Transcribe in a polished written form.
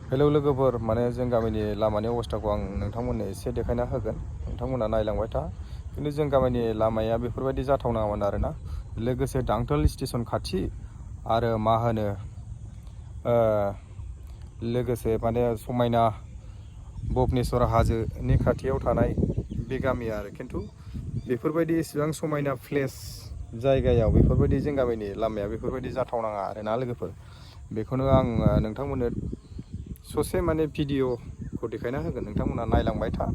हेलौ लोगोफोर, माने जों गामिनि लामानि अबस्थाखौ आं नोंथांमोननो एसे देखायना होगोन। नोंथांमोना नायलांबाय था। खिन्थु जों गामिनि लामाया बेफोरबायदि जाथावनामोन आरोना। लोगोसे दांतल स्टेशन खाथि आरो मा होनो लोगोसे माने समायना भुबनेश्वर हाजोनि खाथियाव थानाय बे गामि आरो। खिन्थु बेफोरबायदि इसेबां समायना प्लेस जायगायाव बेफोरबायदि जों गामिनि लामाया बेफोरबायदि जाथावनाङा आरोना लोगोफोर। बेखौनो आं नोंथांमोननो ससे माने भिडिअखौ देखायना होगोन, नोंथांमोना नायलांबाय था।